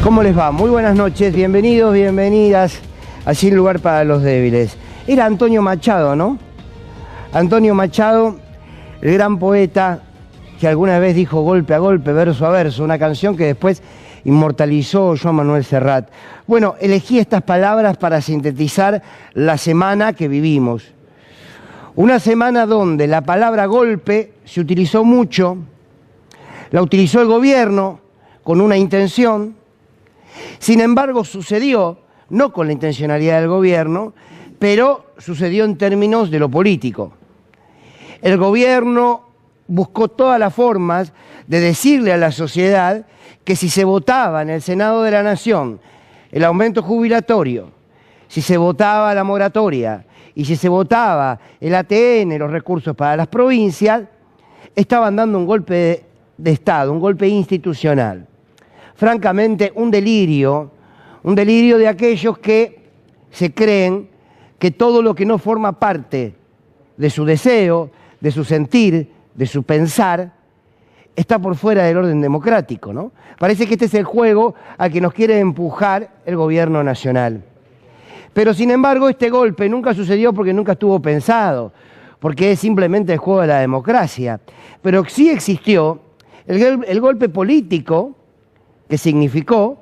¿Cómo les va? Muy buenas noches, bienvenidos, bienvenidas a Sin Lugar para los Débiles. Era Antonio Machado, ¿no? Antonio Machado, el gran poeta que alguna vez dijo golpe a golpe, verso a verso, una canción que después inmortalizó Joan Manuel Serrat. Bueno, elegí estas palabras para sintetizar la semana que vivimos. Una semana donde la palabra golpe se utilizó mucho, la utilizó el gobierno con una intención. Sin embargo, sucedió, no con la intencionalidad del gobierno, pero sucedió en términos de lo político. El gobierno buscó todas las formas de decirle a la sociedad que si se votaba en el Senado de la Nación el aumento jubilatorio, si se votaba la moratoria y si se votaba el ATN, los recursos para las provincias, estaban dando un golpe de Estado, un golpe institucional. Francamente, un delirio de aquellos que se creen que todo lo que no forma parte de su deseo, de su sentir, de su pensar, está por fuera del orden democrático, ¿no? Parece que este es el juego al que nos quiere empujar el gobierno nacional. Pero sin embargo, este golpe nunca sucedió porque nunca estuvo pensado, porque es simplemente el juego de la democracia. Pero sí existió el golpe político que significó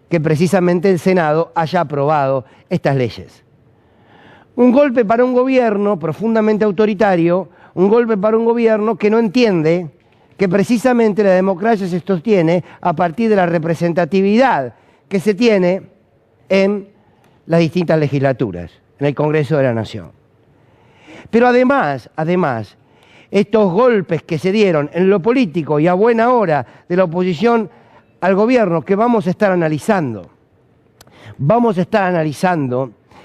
que precisamente el Senado haya aprobado estas leyes. Un golpe para un gobierno profundamente autoritario, un golpe para un gobierno que no entiende que precisamente la democracia se sostiene a partir de la representatividad que se tiene en las distintas legislaturas, en el Congreso de la Nación. Pero además, estos golpes que se dieron en lo político y a buena hora de la oposición al gobierno, que vamos a estar analizando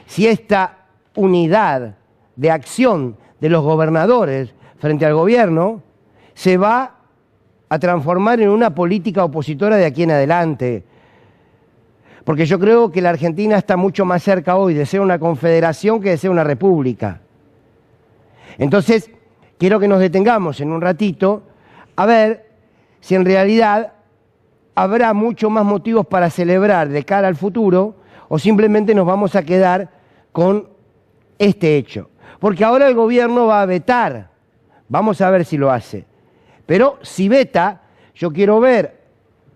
si esta unidad de acción de los gobernadores frente al gobierno se va a transformar en una política opositora de aquí en adelante. Porque yo creo que la Argentina está mucho más cerca hoy de ser una confederación que de ser una república. Entonces, quiero que nos detengamos en un ratito a ver si en realidad habrá mucho más motivos para celebrar de cara al futuro o simplemente nos vamos a quedar con este hecho. Porque ahora el gobierno va a vetar, vamos a ver si lo hace. Pero si veta, yo quiero ver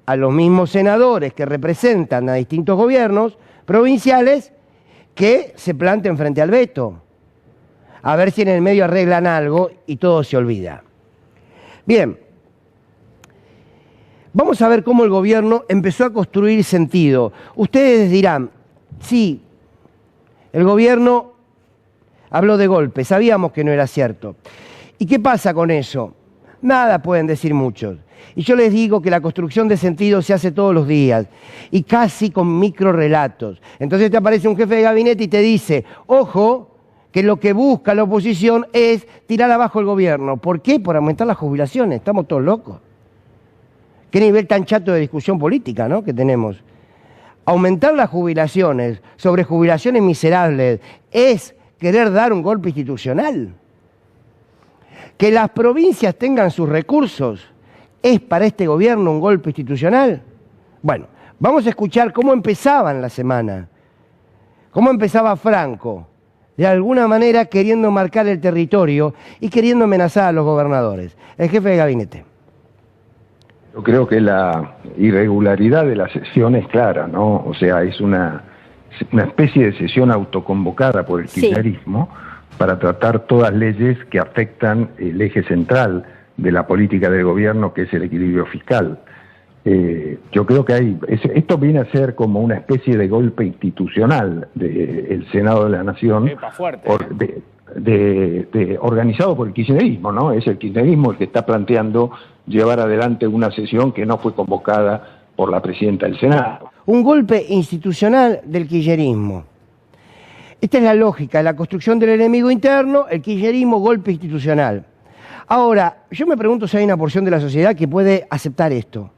a los mismos senadores que representan a distintos gobiernos provinciales que se planten frente al veto. A ver si en el medio arreglan algo y todo se olvida. Bien, vamos a ver cómo el gobierno empezó a construir sentido. Ustedes dirán, sí, el gobierno habló de golpe, sabíamos que no era cierto. ¿Y qué pasa con eso? Nada pueden decir muchos. Y yo les digo que la construcción de sentido se hace todos los días y casi con microrelatos. Entonces te aparece un jefe de gabinete y te dice, ojo, que lo que busca la oposición es tirar abajo el gobierno. ¿Por qué? Por aumentar las jubilaciones. Estamos todos locos. Qué nivel tan chato de discusión política, ¿no?, que tenemos. Aumentar las jubilaciones sobre jubilaciones miserables es querer dar un golpe institucional. Que las provincias tengan sus recursos es para este gobierno un golpe institucional. Bueno, vamos a escuchar cómo empezaban la semana. Cómo empezaba Franco, de alguna manera queriendo marcar el territorio y queriendo amenazar a los gobernadores. El jefe de gabinete. Yo creo que la irregularidad de la sesión es clara, ¿no? O sea, es una especie de sesión autoconvocada por el kirchnerismo para tratar todas leyes que afectan el eje central de la política del gobierno, que es el equilibrio fiscal. Yo creo que esto viene a ser como una especie de golpe institucional del Senado de la Nación, organizado por el kirchnerismo, ¿no? Es el kirchnerismo el que está planteando llevar adelante una sesión que no fue convocada por la presidenta del Senado. Un golpe institucional del kirchnerismo. Esta es la lógica, la construcción del enemigo interno, el kirchnerismo, golpe institucional. Ahora, yo me pregunto si hay una porción de la sociedad que puede aceptar esto.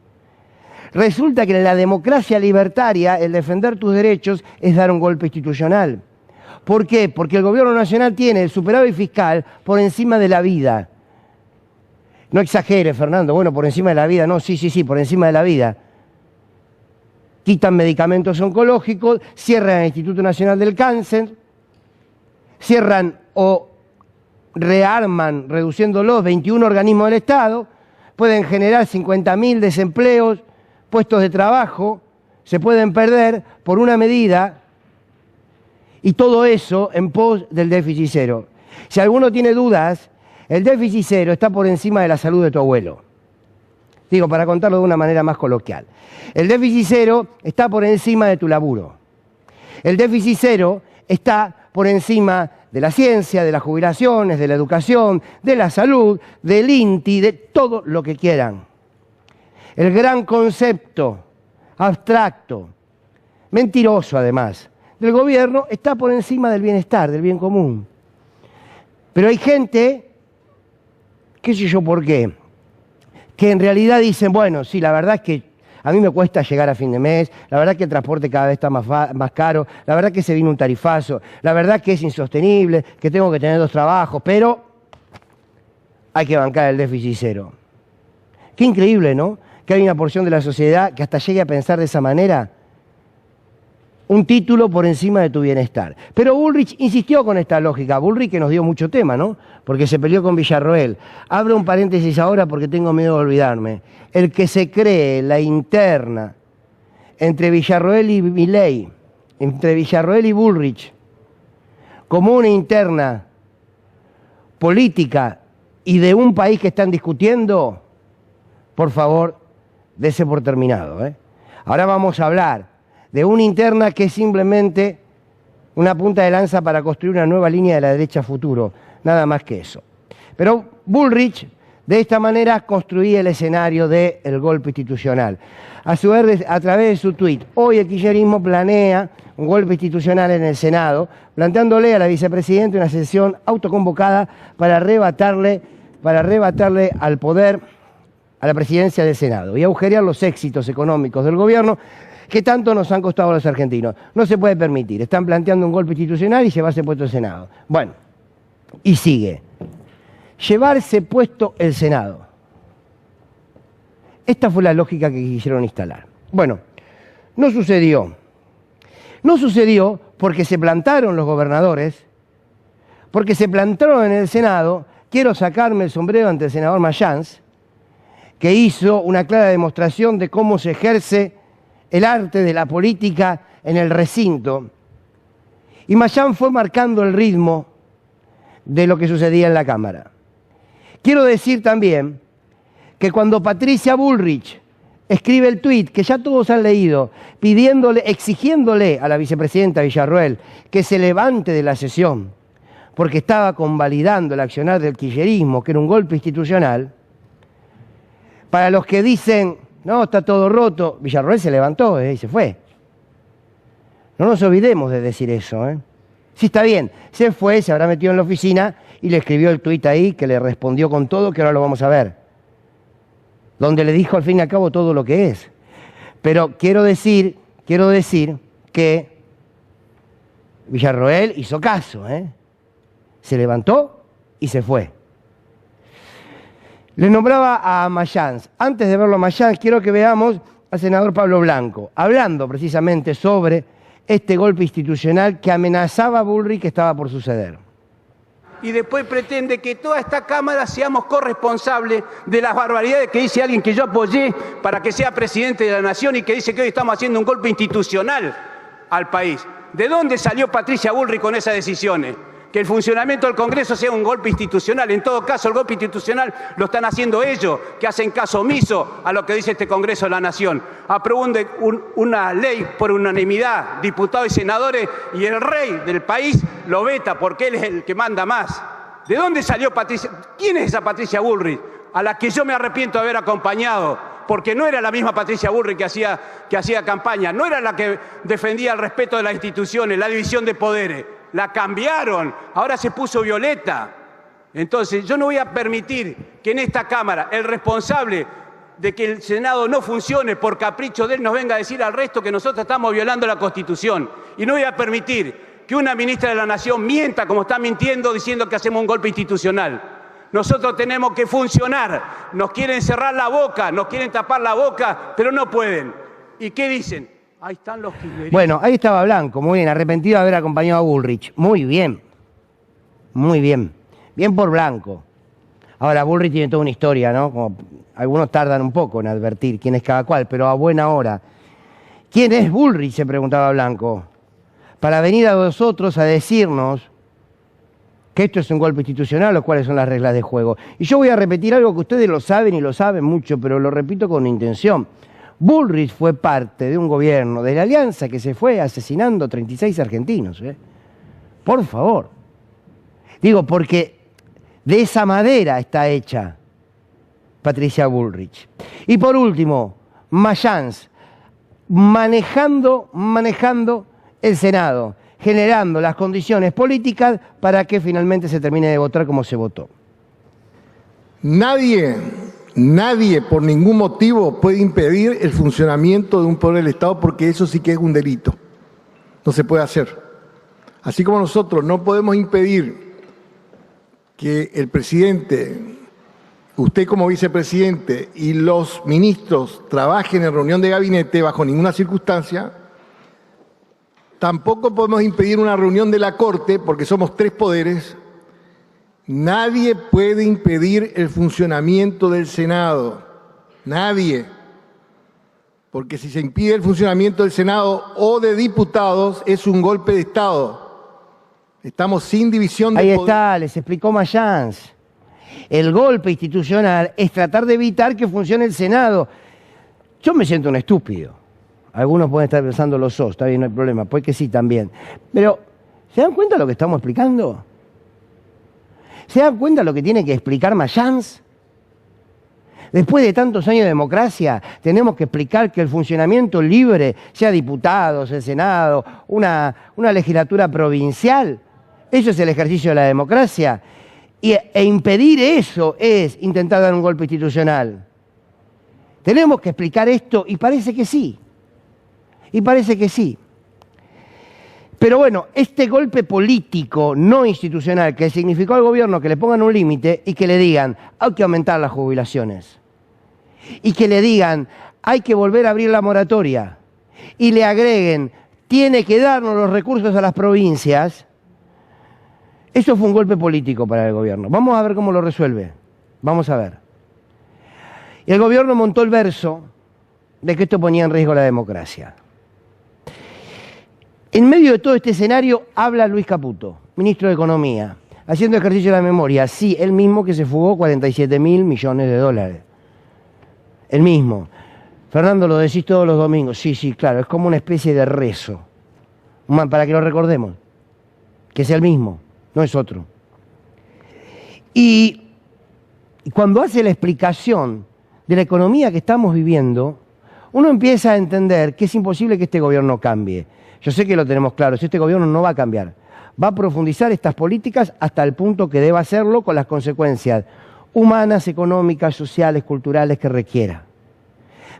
Resulta que en la democracia libertaria, el defender tus derechos es dar un golpe institucional. ¿Por qué? Porque el gobierno nacional tiene el superávit fiscal por encima de la vida. No exagere, Fernando. Bueno, por encima de la vida. No, sí, por encima de la vida. quitan medicamentos oncológicos, cierran el Instituto Nacional del Cáncer, cierran o rearman, reduciéndolos, 21 organismos del Estado, pueden generar 50.000 desempleos, puestos de trabajo, se pueden perder por una medida, y todo eso en pos del déficit cero. Si alguno tiene dudas, el déficit cero está por encima de la salud de tu abuelo. Digo, para contarlo de una manera más coloquial. El déficit cero está por encima de tu laburo. El déficit cero está por encima de la ciencia, de las jubilaciones, de la educación, de la salud, del INTI, de todo lo que quieran. El gran concepto abstracto, mentiroso además, del gobierno está por encima del bienestar, del bien común. Pero hay gente, qué sé yo por qué, que en realidad dicen, bueno, sí, la verdad es que a mí me cuesta llegar a fin de mes, la verdad que el transporte cada vez está más caro, la verdad que se vino un tarifazo, la verdad que es insostenible, que tengo que tener 2 trabajos, pero hay que bancar el déficit cero. Qué increíble, ¿no? Que hay una porción de la sociedad que hasta llegue a pensar de esa manera. Un título por encima de tu bienestar. Pero Bullrich insistió con esta lógica. Bullrich que nos dio mucho tema, ¿no? Porque se peleó con Villarroel. Abro un paréntesis ahora porque tengo miedo de olvidarme. El que se cree la interna entre Villarroel y Milei, entre Villarroel y Bullrich, como una interna política y de un país que están discutiendo, por favor, dése por terminado, ¿eh? Ahora vamos a hablar de una interna que es simplemente una punta de lanza para construir una nueva línea de la derecha futuro, nada más que eso. Pero Bullrich, de esta manera, construía el escenario del golpe institucional. A su vez, a través de su tuit, hoy el kirchnerismo planea un golpe institucional en el Senado, planteándole a la vicepresidenta una sesión autoconvocada para arrebatarle al poder, a la presidencia del Senado, y agujerear los éxitos económicos del gobierno que tanto nos han costado a los argentinos. No se puede permitir. Están planteando un golpe institucional y llevarse puesto el Senado. Bueno, y sigue. Llevarse puesto el Senado. Esta fue la lógica que quisieron instalar. Bueno, no sucedió. No sucedió porque se plantaron los gobernadores, porque se plantaron en el Senado. Quiero sacarme el sombrero ante el senador Mayans, que hizo una clara demostración de cómo se ejerce el arte de la política en el recinto. Y Mayans fue marcando el ritmo de lo que sucedía en la Cámara. Quiero decir también que cuando Patricia Bullrich escribe el tuit, que ya todos han leído, exigiéndole a la vicepresidenta Villarroel que se levante de la sesión, porque estaba convalidando el accionar del kirchnerismo, que era un golpe institucional, para los que dicen, no, está todo roto, Villarroel se levantó y se fue. No nos olvidemos de decir eso, ¿eh? Sí, está bien, se fue, se habrá metido en la oficina y le escribió el tuit ahí, que le respondió con todo, que ahora lo vamos a ver. Donde le dijo al fin y al cabo todo lo que es. Pero quiero decir que Villarroel hizo caso, ¿eh? Se levantó y se fue. Les nombraba a Mayans. Antes de verlo a Mayans, quiero que veamos al senador Pablo Blanco, hablando precisamente sobre este golpe institucional que amenazaba a Bullrich que estaba por suceder. Y después pretende que toda esta Cámara seamos corresponsables de las barbaridades que dice alguien que yo apoyé para que sea presidente de la Nación y que dice que hoy estamos haciendo un golpe institucional al país. ¿De dónde salió Patricia Bullrich con esas decisiones? Que el funcionamiento del Congreso sea un golpe institucional. En todo caso, el golpe institucional lo están haciendo ellos, que hacen caso omiso a lo que dice este Congreso de la Nación. Aprueban una ley por unanimidad, diputados y senadores, y el rey del país lo veta porque él es el que manda más. ¿De dónde salió Patricia? ¿Quién es esa Patricia Bullrich? A la que yo me arrepiento de haber acompañado, porque no era la misma Patricia Bullrich que hacía campaña, no era la que defendía el respeto de las instituciones, la división de poderes. La cambiaron, ahora se puso violeta. Entonces, yo no voy a permitir que en esta Cámara el responsable de que el Senado no funcione por capricho de él nos venga a decir al resto que nosotros estamos violando la Constitución. Y no voy a permitir que una ministra de la Nación mienta como está mintiendo diciendo que hacemos un golpe institucional. Nosotros tenemos que funcionar. Nos quieren cerrar la boca, nos quieren tapar la boca, pero no pueden. ¿Y qué dicen? Ahí están los kirchneristas. Bueno, ahí estaba Blanco, muy bien, arrepentido de haber acompañado a Bullrich. Muy bien, muy bien. Bien por Blanco. Ahora, Bullrich tiene toda una historia, ¿no? Como algunos tardan un poco en advertir quién es cada cual, pero a buena hora. ¿Quién es Bullrich?, se preguntaba Blanco. Para venir a nosotros a decirnos que esto es un golpe institucional o cuáles son las reglas de juego. Y yo voy a repetir algo que ustedes lo saben y lo saben mucho, pero lo repito con intención. Bullrich fue parte de un gobierno de la Alianza que se fue asesinando 36 argentinos. Por favor. Digo, porque de esa madera está hecha Patricia Bullrich. Y por último, Mayans, manejando el Senado, generando las condiciones políticas para que finalmente se termine de votar como se votó. Nadie por ningún motivo puede impedir el funcionamiento de un poder del Estado, porque eso sí que es un delito. No se puede hacer. Así como nosotros no podemos impedir que el presidente, usted como vicepresidente y los ministros trabajen en reunión de gabinete bajo ninguna circunstancia, tampoco podemos impedir una reunión de la Corte, porque somos 3 poderes. Nadie puede impedir el funcionamiento del Senado. Nadie. Porque si se impide el funcionamiento del Senado o de diputados, es un golpe de Estado. Estamos sin división de poder. Ahí está, les explicó Mayans. El golpe institucional es tratar de evitar que funcione el Senado. Yo me siento un estúpido. Algunos pueden estar pensando lo sos, está bien, no hay problema, pues que sí también. Pero, ¿se dan cuenta de lo que estamos explicando? ¿Se dan cuenta de lo que tiene que explicar Mayans? Después de tantos años de democracia, tenemos que explicar que el funcionamiento libre, sea diputados, el Senado, una legislatura provincial, eso es el ejercicio de la democracia. E impedir eso es intentar dar un golpe institucional. Tenemos que explicar esto y parece que sí. Y parece que sí. Pero bueno, este golpe político, no institucional, que significó al gobierno que le pongan un límite y que le digan, hay que aumentar las jubilaciones. Y que le digan, hay que volver a abrir la moratoria. Y le agreguen, tiene que darnos los recursos a las provincias. Eso fue un golpe político para el gobierno. Vamos a ver cómo lo resuelve. Vamos a ver. Y el gobierno montó el verso de que esto ponía en riesgo la democracia. En medio de todo este escenario habla Luis Caputo, ministro de Economía, haciendo ejercicio de la memoria. Sí, él mismo que se fugó 47.000 millones de dólares. El mismo. Fernando, lo decís todos los domingos. Sí, sí, claro, es como una especie de rezo. Para que lo recordemos. Que es el mismo, no es otro. Y cuando hace la explicación de la economía que estamos viviendo, uno empieza a entender que es imposible que este gobierno cambie. Yo sé que lo tenemos claro, este gobierno no va a cambiar. Va a profundizar estas políticas hasta el punto que deba hacerlo con las consecuencias humanas, económicas, sociales, culturales que requiera.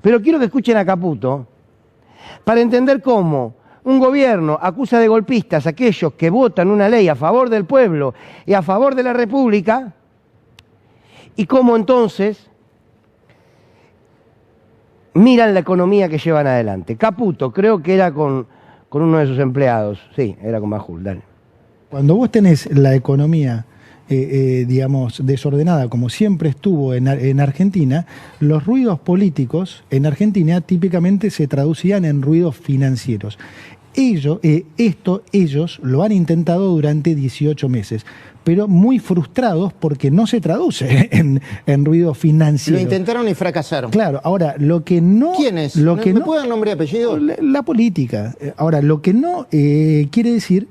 Pero quiero que escuchen a Caputo para entender cómo un gobierno acusa de golpistas a aquellos que votan una ley a favor del pueblo y a favor de la República, y cómo entonces miran la economía que llevan adelante. Caputo, creo que era con uno de sus empleados. Sí, era con Majul, dale. Cuando vos tenés la economía, digamos, desordenada, como siempre estuvo en Argentina, los ruidos políticos en Argentina típicamente se traducían en ruidos financieros. Ellos lo han intentado durante 18 meses, pero muy frustrados porque no se traduce en ruido financiero. Lo intentaron y fracasaron. Claro, ahora, lo que no... ¿Quién es? Lo que ¿Me no, puede dar nombre y apellido? La política. Ahora, lo que no quiere decir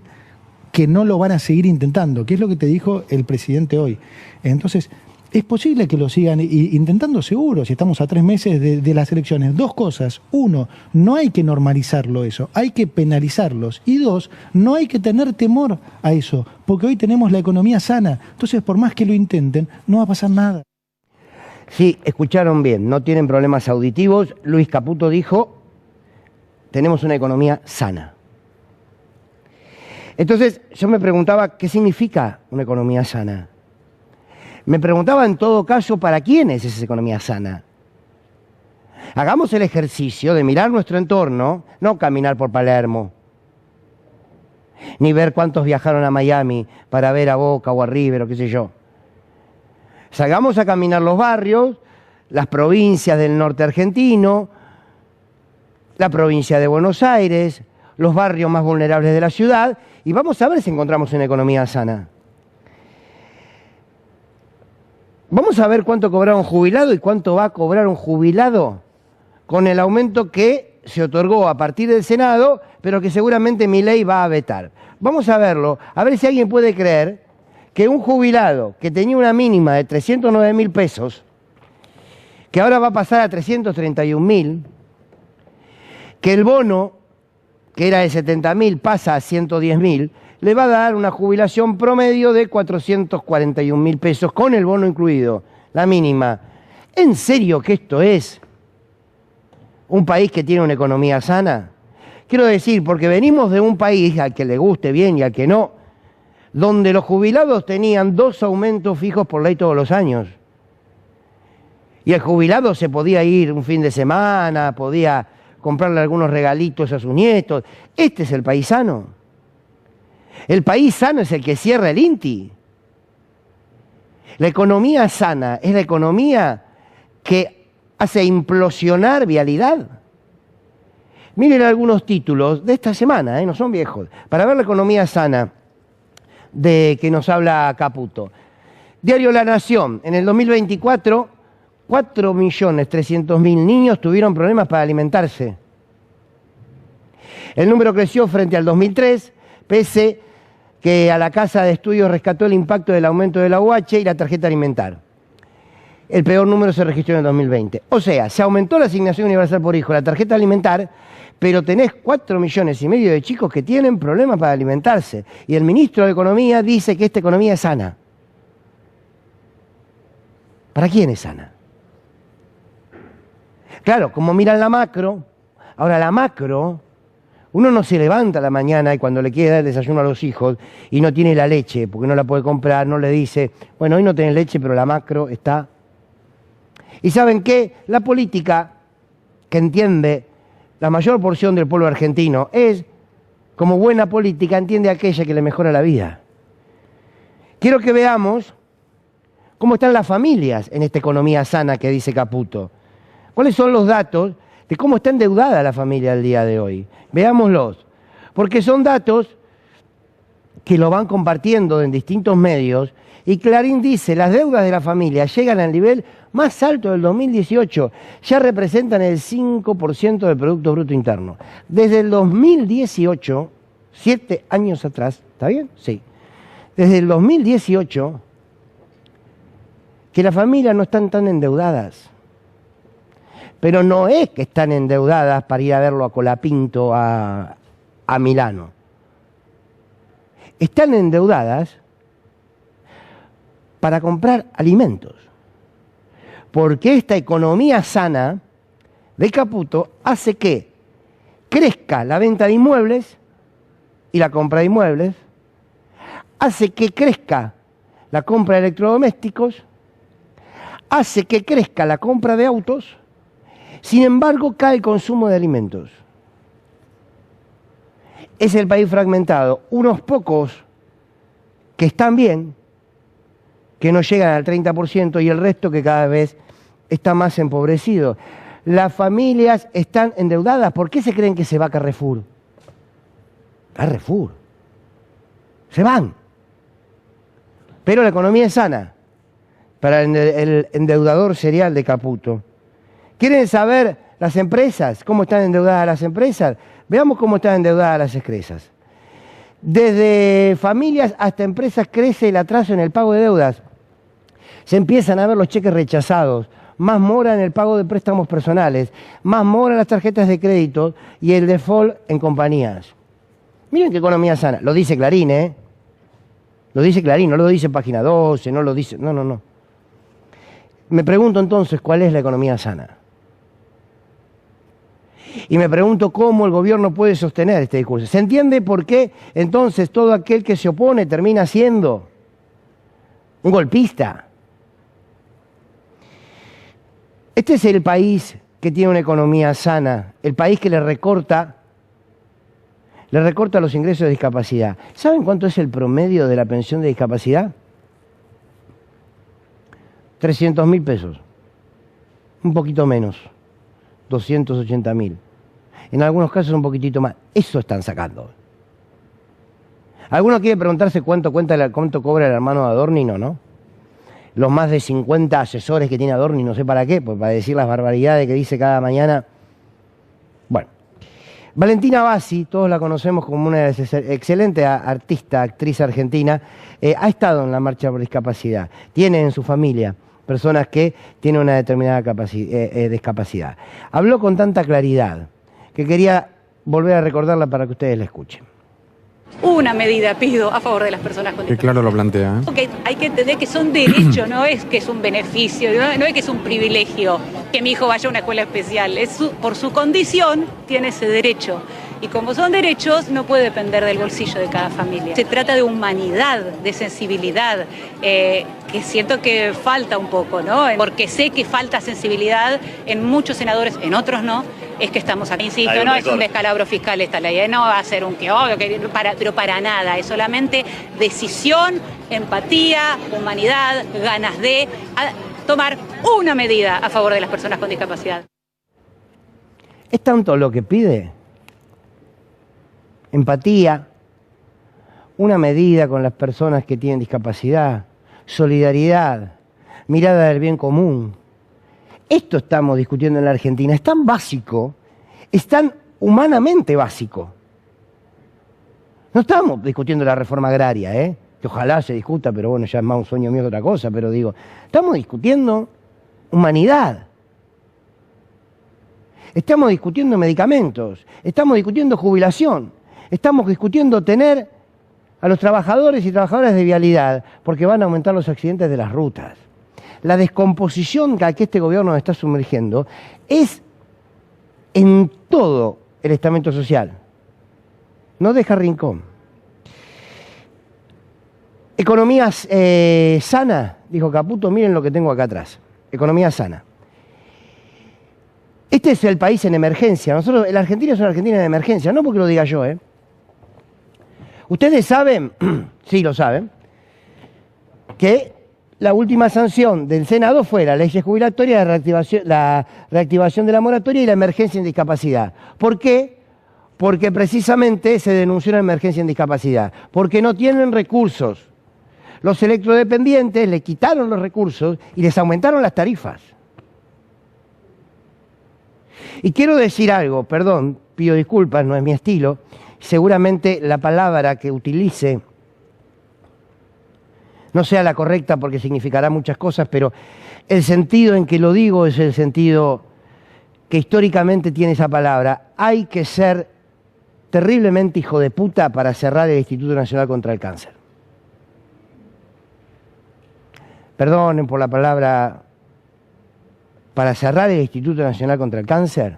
que no lo van a seguir intentando, que es lo que te dijo el presidente hoy. Entonces, es posible que lo sigan intentando seguro, si estamos a 3 meses de las elecciones. 2 cosas. 1, no hay que normalizarlo eso, hay que penalizarlos. Y 2, no hay que tener temor a eso, porque hoy tenemos la economía sana. Entonces, por más que lo intenten, no va a pasar nada. Sí, escucharon bien, no tienen problemas auditivos. Luis Caputo dijo, tenemos una economía sana. Entonces, yo me preguntaba, ¿qué significa una economía sana? Me preguntaba en todo caso, ¿para quién es esa economía sana? Hagamos el ejercicio de mirar nuestro entorno, no caminar por Palermo, ni ver cuántos viajaron a Miami para ver a Boca o a River o qué sé yo. Salgamos a caminar los barrios, las provincias del norte argentino, la provincia de Buenos Aires, los barrios más vulnerables de la ciudad, y vamos a ver si encontramos una economía sana. Vamos a ver cuánto cobraba un jubilado y cuánto va a cobrar un jubilado con el aumento que se otorgó a partir del Senado, pero que seguramente Milei va a vetar. Vamos a verlo, a ver si alguien puede creer que un jubilado que tenía una mínima de 309.000 pesos, que ahora va a pasar a 331.000, que el bono, que era de 70.000, pasa a 110.000, le va a dar una jubilación promedio de 441.000 pesos, con el bono incluido, la mínima. ¿En serio que esto es un país que tiene una economía sana? Quiero decir, porque venimos de un país, al que le guste bien y al que no, donde los jubilados tenían 2 aumentos fijos por ley todos los años. Y el jubilado se podía ir un fin de semana, podía comprarle algunos regalitos a sus nietos. Este es el país sano. El país sano es el que cierra el INTI. La economía sana es la economía que hace implosionar vialidad. Miren algunos títulos de esta semana, no son viejos, para ver la economía sana de que nos habla Caputo. Diario La Nación, en el 2024, 4.300.000 niños tuvieron problemas para alimentarse. El número creció frente al 2003, pese que a la Casa de Estudios rescató el impacto del aumento de la UH y la tarjeta alimentar. El peor número se registró en el 2020. O sea, se aumentó la asignación universal por hijo, la tarjeta alimentar, pero tenés 4,5 millones de chicos que tienen problemas para alimentarse. Y el ministro de Economía dice que esta economía es sana. ¿Para quién es sana? Claro, como miran la macro, ahora la macro, uno no se levanta a la mañana y cuando le quiere dar el desayuno a los hijos y no tiene la leche porque no la puede comprar, no le dice, bueno, hoy no tenés leche, pero la macro está. Y ¿saben qué? La política que entiende la mayor porción del pueblo argentino es, como buena política, entiende aquella que le mejora la vida. Quiero que veamos cómo están las familias en esta economía sana que dice Caputo. ¿Cuáles son los datos de cómo está endeudada la familia al día de hoy? Veámoslos, porque son datos que lo van compartiendo en distintos medios y Clarín dice, las deudas de la familia llegan al nivel más alto del 2018, ya representan el 5% del Producto Bruto Interno. Desde el 2018, 7 años atrás, ¿está bien? Sí. Desde el 2018, que las familias no están tan endeudadas. Pero no es que están endeudadas para ir a verlo a Colapinto, a Milano. Están endeudadas para comprar alimentos. Porque esta economía sana de Caputo hace que crezca la venta de inmuebles y la compra de inmuebles, hace que crezca la compra de electrodomésticos, hace que crezca la compra de autos, sin embargo cae el consumo de alimentos. Es el país fragmentado, unos pocos que están bien, que no llegan al 30% y el resto que cada vez está más empobrecido. Las familias están endeudadas. ¿Por qué se creen que se va a Carrefour? Carrefour. Se van. Pero la economía es sana para el endeudador serial de Caputo. ¿Quieren saber las empresas? ¿Cómo están endeudadas las empresas? Veamos cómo están endeudadas las empresas. Desde familias hasta empresas crece el atraso en el pago de deudas. Se empiezan a ver los cheques rechazados, más mora en el pago de préstamos personales, más mora en las tarjetas de crédito y el default en compañías. Miren qué economía sana. Lo dice Clarín, ¿eh? Lo dice Clarín, no lo dice Página 12, no lo dice... No. Me pregunto entonces, ¿cuál es la economía sana? Y me pregunto cómo el gobierno puede sostener este discurso. ¿Se entiende por qué entonces todo aquel que se opone termina siendo un golpista? Este es el país que tiene una economía sana, el país que le recorta los ingresos de discapacidad. ¿Saben cuánto es el promedio de la pensión de discapacidad? 300.000 pesos. Un poquito menos. 280.000. En algunos casos un poquitito más. Eso están sacando. ¿Alguno quiere preguntarse cuánto cobra el hermano de Adorni? No. Los más de 50 asesores que tiene Adorni, no sé para qué, pues para decir las barbaridades que dice cada mañana. Bueno. Valentina Bassi, todos la conocemos como una excelente artista, actriz argentina, ha estado en la marcha por discapacidad. Tiene en su familia personas que tienen una determinada discapacidad. Habló con tanta claridad que quería volver a recordarla para que ustedes la escuchen. Una medida pido a favor de las personas con discapacidad. Que claro lo plantea. Porque hay que entender que son derechos, no es que es un beneficio, no es que es un privilegio que mi hijo vaya a una escuela especial. Por su condición tiene ese derecho. Y como son derechos, no puede depender del bolsillo de cada familia. Se trata de humanidad, de sensibilidad, que siento que falta un poco, ¿no? Porque sé que falta sensibilidad en muchos senadores, en otros no. Es que estamos aquí, insisto, no es un descalabro fiscal esta ley, no va a ser un pero para nada, es solamente decisión, empatía, humanidad, ganas de tomar una medida a favor de las personas con discapacidad. ¿Es tanto lo que pide? Empatía, una medida con las personas que tienen discapacidad, solidaridad, mirada del bien común. Esto estamos discutiendo en la Argentina, es tan básico, es tan humanamente básico. No estamos discutiendo la reforma agraria, que ojalá se discuta, pero bueno, ya es más un sueño mío que otra cosa, pero digo, estamos discutiendo humanidad. Estamos discutiendo medicamentos, estamos discutiendo jubilación, estamos discutiendo tener a los trabajadores y trabajadoras de vialidad, porque van a aumentar los accidentes de las rutas. La descomposición a que este gobierno nos está sumergiendo es en todo el estamento social. No deja rincón. Economía sana, dijo Caputo, miren lo que tengo acá atrás. Economía sana. Este es el país en emergencia. Nosotros, la Argentina es una Argentina en emergencia, no porque lo diga yo, Ustedes saben, sí lo saben, que la última sanción del Senado fue la ley jubilatoria, la reactivación de la moratoria y la emergencia en discapacidad. ¿Por qué? Porque precisamente se denunció una emergencia en discapacidad. Porque no tienen recursos. Los electrodependientes le quitaron los recursos y les aumentaron las tarifas. Y quiero decir algo, perdón, pido disculpas, no es mi estilo. Seguramente la palabra que utilice no sea la correcta porque significará muchas cosas, pero el sentido en que lo digo es el sentido que históricamente tiene esa palabra. Hay que ser terriblemente hijo de puta para cerrar el Instituto Nacional contra el Cáncer. Perdonen por la palabra, para cerrar el Instituto Nacional contra el Cáncer,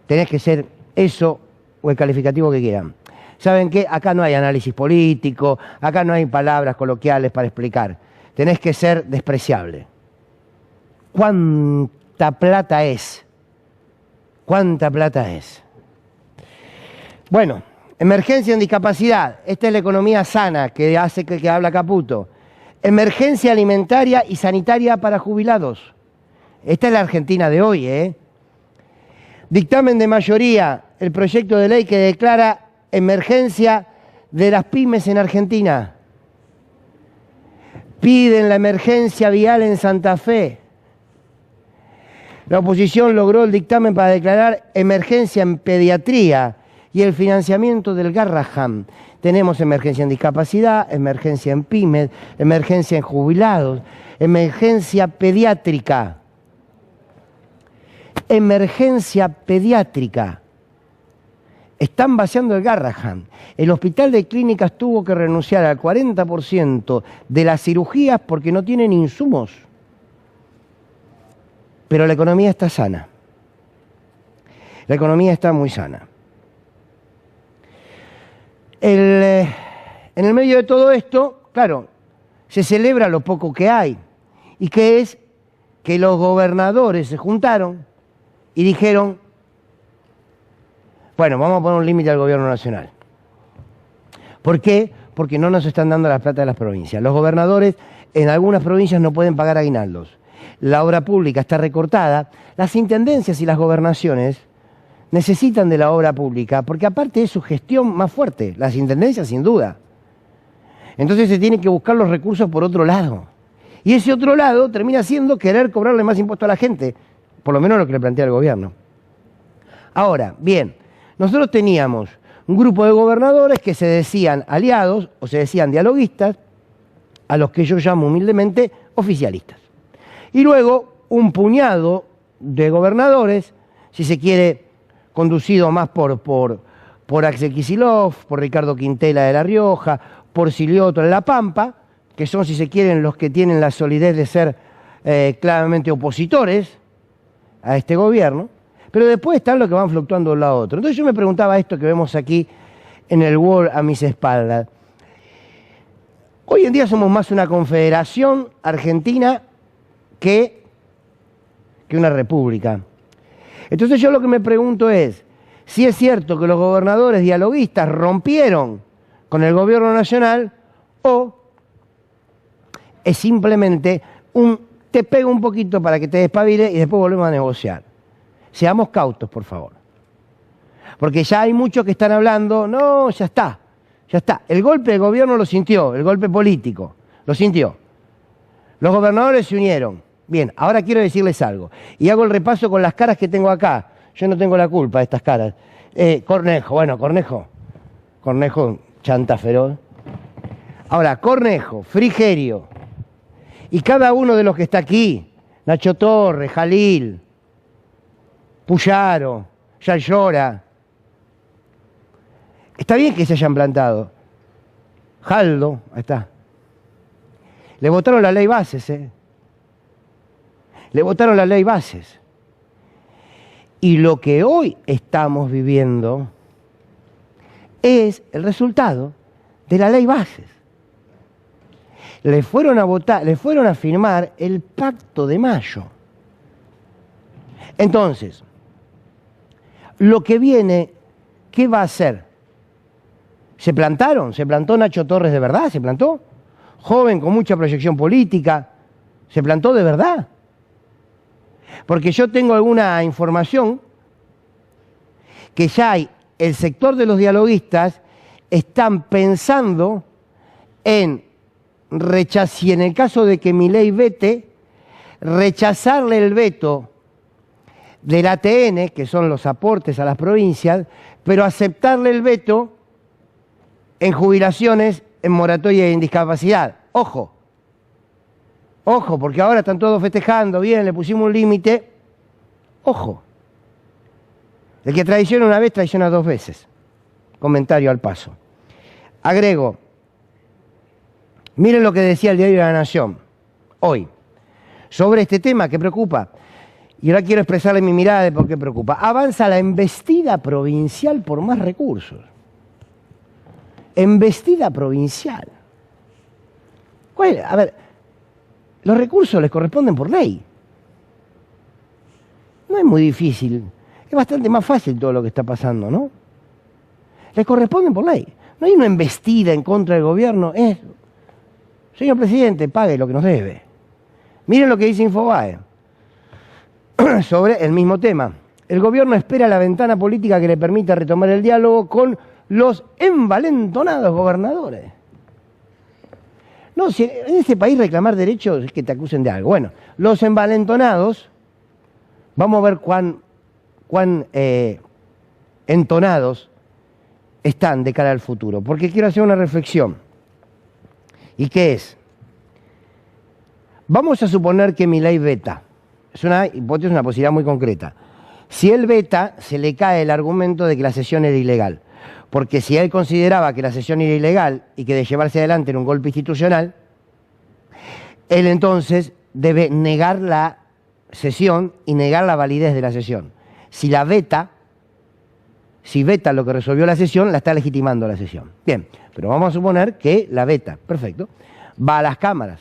tenés que ser eso o el calificativo que quieran. ¿Saben qué? Acá no hay análisis político, acá no hay palabras coloquiales para explicar. Tenés que ser despreciable. ¿Cuánta plata es? ¿Cuánta plata es? Bueno, emergencia en discapacidad. Esta es la economía sana que hace que habla Caputo. Emergencia alimentaria y sanitaria para jubilados. Esta es la Argentina de hoy, Dictamen de mayoría, el proyecto de ley que declara emergencia de las pymes en Argentina. Piden la emergencia vial en Santa Fe. La oposición logró el dictamen para declarar emergencia en pediatría y el financiamiento del Garrahan. Tenemos emergencia en discapacidad, emergencia en pymes, emergencia en jubilados, emergencia pediátrica. Emergencia pediátrica. Están vaciando el Garrahan. El Hospital de Clínicas tuvo que renunciar al 40% de las cirugías porque no tienen insumos. Pero la economía está sana. La economía está muy sana. En el medio de todo esto, claro, se celebra lo poco que hay. ¿Y qué es? que los gobernadores se juntaron y dijeron, bueno, vamos a poner un límite al gobierno nacional. ¿Por qué? Porque no nos están dando la plata de las provincias. Los gobernadores en algunas provincias no pueden pagar aguinaldos. La obra pública está recortada. Las intendencias y las gobernaciones necesitan de la obra pública porque aparte es su gestión más fuerte. Las intendencias sin duda. Entonces se tienen que buscar los recursos por otro lado. Y ese otro lado termina siendo querer cobrarle más impuestos a la gente. Por lo menos lo que le plantea el gobierno. Ahora, bien, nosotros teníamos un grupo de gobernadores que se decían aliados o se decían dialoguistas, a los que yo llamo humildemente oficialistas. Y luego un puñado de gobernadores, si se quiere, conducido más por Axel Kicillof, por Ricardo Quintela de La Rioja, por Silioto en La Pampa, que son, si se quieren, los que tienen la solidez de ser claramente opositores a este gobierno, pero después están los que van fluctuando de un lado a otro. Entonces yo me preguntaba esto que vemos aquí en el wall a mis espaldas. Hoy en día somos más una confederación argentina que una república. Entonces yo lo que me pregunto es, si es cierto que los gobernadores dialoguistas rompieron con el gobierno nacional o es simplemente te pego un poquito para que te despabile y después volvemos a negociar. Seamos cautos, por favor. Porque ya hay muchos que están hablando, no, ya está. El golpe del gobierno lo sintió, el golpe político, lo sintió. Los gobernadores se unieron. Bien, ahora quiero decirles algo. Y hago el repaso con las caras que tengo acá. Yo no tengo la culpa de estas caras. Cornejo, chanta feroz. Ahora, Cornejo, Frigerio, y cada uno de los que está aquí, Nacho Torres, Jalil, Puyaro, Yayora, está bien que se hayan plantado. Jaldo, ahí está. Le votaron la ley bases, Le votaron la ley bases. Y lo que hoy estamos viviendo es el resultado de la ley bases. Le fueron a votar, le fueron a firmar el Pacto de Mayo. Entonces, lo que viene, ¿qué va a hacer? ¿Se plantaron? ¿Se plantó Nacho Torres de verdad? ¿Se plantó? Joven, con mucha proyección política, ¿se plantó de verdad? Porque yo tengo alguna información que ya hay, el sector de los dialoguistas están pensando en rechazar, y en el caso de que Milei vete, rechazarle el veto del ATN, que son los aportes a las provincias, pero aceptarle el veto en jubilaciones, en moratoria de discapacidad. Ojo, porque ahora están todos festejando, bien, le pusimos un límite. Ojo, el que traiciona una vez, traiciona dos veces. Comentario al paso. Agrego, miren lo que decía el Diario de la Nación hoy sobre este tema que preocupa. Y ahora quiero expresarle mi mirada de por qué preocupa. Avanza la embestida provincial por más recursos. Embestida provincial. A ver, los recursos les corresponden por ley. No es muy difícil. Es bastante más fácil todo lo que está pasando, ¿no? Les corresponden por ley. No hay una embestida en contra del gobierno. Es, señor presidente, pague lo que nos debe. Miren lo que dice Infobae sobre el mismo tema. El gobierno espera la ventana política que le permita retomar el diálogo con los envalentonados gobernadores. No, si en este país reclamar derechos es que te acusen de algo. Bueno, los envalentonados, vamos a ver cuán entonados están de cara al futuro. Porque quiero hacer una reflexión. ¿Y qué es? Vamos a suponer que Milei veta. Es una hipótesis, una posibilidad muy concreta. Si él veta, se le cae el argumento de que la sesión era ilegal. Porque si él consideraba que la sesión era ilegal y que de llevarse adelante en un golpe institucional, él entonces debe negar la sesión y negar la validez de la sesión. Si veta lo que resolvió la sesión, la está legitimando la sesión. Bien, pero vamos a suponer que la veta, perfecto, va a las cámaras.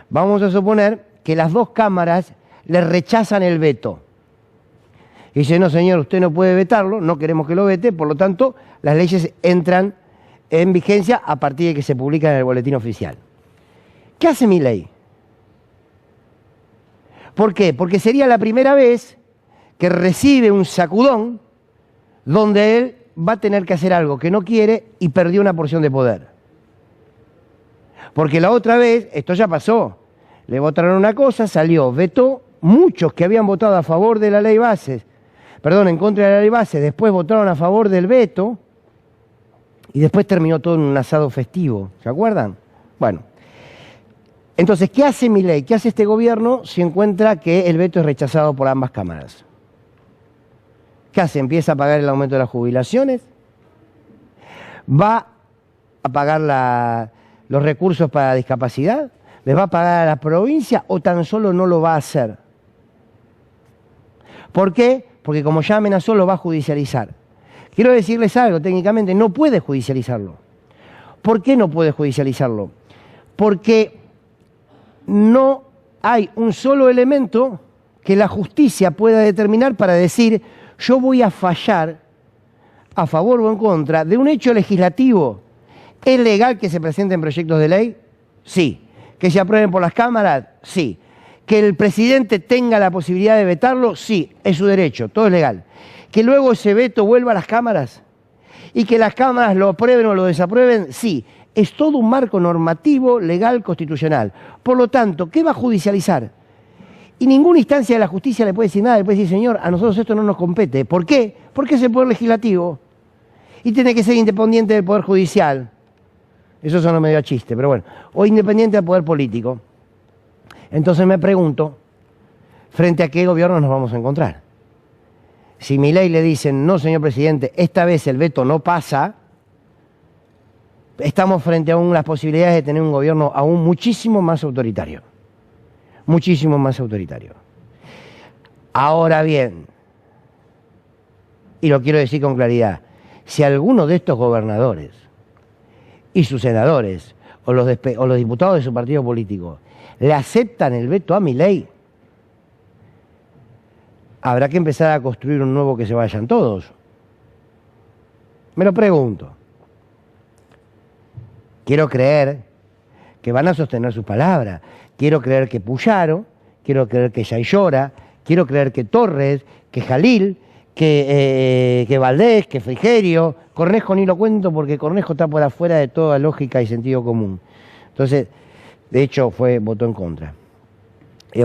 Vamos a suponer que las dos cámaras le rechazan el veto. Y dice, no señor, usted no puede vetarlo, no queremos que lo vete, por lo tanto, las leyes entran en vigencia a partir de que se publican en el boletín oficial. ¿Qué hace Milei? ¿Por qué? Porque sería la primera vez que recibe un sacudón donde él va a tener que hacer algo que no quiere y perdió una porción de poder. Porque la otra vez, esto ya pasó, le votaron una cosa, salió, vetó, muchos que habían votado a favor de la ley base, en contra de la ley base, después votaron a favor del veto y después terminó todo en un asado festivo, ¿se acuerdan? Bueno, entonces, ¿qué hace Milei? ¿Qué hace este gobierno si encuentra que el veto es rechazado por ambas cámaras? ¿Qué hace? ¿Empieza a pagar el aumento de las jubilaciones? ¿Va a pagar los recursos para discapacidad? ¿Les va a pagar a la provincia o tan solo no lo va a hacer? ¿Por qué? Porque como ya amenazó, lo va a judicializar. Quiero decirles algo, técnicamente no puede judicializarlo. ¿Por qué no puede judicializarlo? Porque no hay un solo elemento que la justicia pueda determinar para decir yo voy a fallar a favor o en contra de un hecho legislativo. ¿Es legal que se presenten proyectos de ley? Sí. ¿Que se aprueben por las cámaras? Sí. ¿Que el presidente tenga la posibilidad de vetarlo? Sí, es su derecho, todo es legal. ¿Que luego ese veto vuelva a las cámaras? ¿Y que las cámaras lo aprueben o lo desaprueben? Sí. Es todo un marco normativo, legal, constitucional. Por lo tanto, ¿qué va a judicializar? Y ninguna instancia de la justicia le puede decir nada, le puede decir, señor, a nosotros esto no nos compete. ¿Por qué? Porque es el Poder Legislativo. Y tiene que ser independiente del Poder Judicial. Eso suena medio a chiste, pero bueno. O independiente del Poder Político. Entonces me pregunto, ¿frente a qué gobierno nos vamos a encontrar? Si Milei le dicen, no, señor presidente, esta vez el veto no pasa, estamos frente a las posibilidades de tener un gobierno aún muchísimo más autoritario. Muchísimo más autoritario. Ahora bien, y lo quiero decir con claridad, si alguno de estos gobernadores y sus senadores o los diputados de su partido político le aceptan el veto a Milei, habrá que empezar a construir un nuevo que se vayan todos. Me lo pregunto. Quiero creer que van a sostener sus palabras. Quiero creer que Puyaro, quiero creer que Yaillora, quiero creer que Torres, que Jalil, que Valdés, que Frigerio. Cornejo ni lo cuento porque Cornejo está por afuera de toda lógica y sentido común. Entonces, de hecho, votó en contra.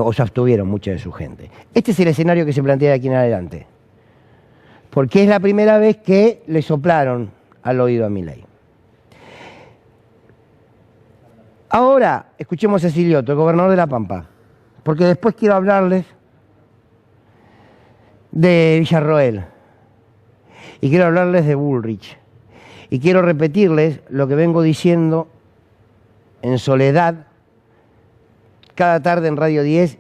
O se abstuvieron mucha de su gente. Este es el escenario que se plantea de aquí en adelante. Porque es la primera vez que le soplaron al oído a Milei. Ahora, escuchemos a Silioto, el gobernador de La Pampa, porque después quiero hablarles de Villarroel, y quiero hablarles de Bullrich, y quiero repetirles lo que vengo diciendo en soledad cada tarde en Radio 10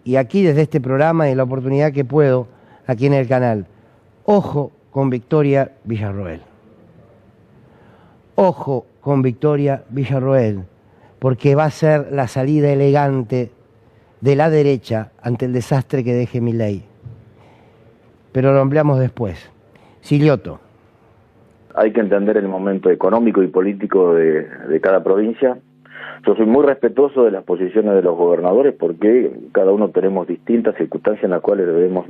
y aquí desde este programa y la oportunidad que puedo aquí en el canal. Ojo con Victoria Villarroel. Ojo con Victoria Villarroel, porque va a ser la salida elegante de la derecha ante el desastre que deje Milei. Pero lo ampliamos después. Silioto. Hay que entender el momento económico y político de cada provincia. Yo soy muy respetuoso de las posiciones de los gobernadores porque cada uno tenemos distintas circunstancias en las cuales debemos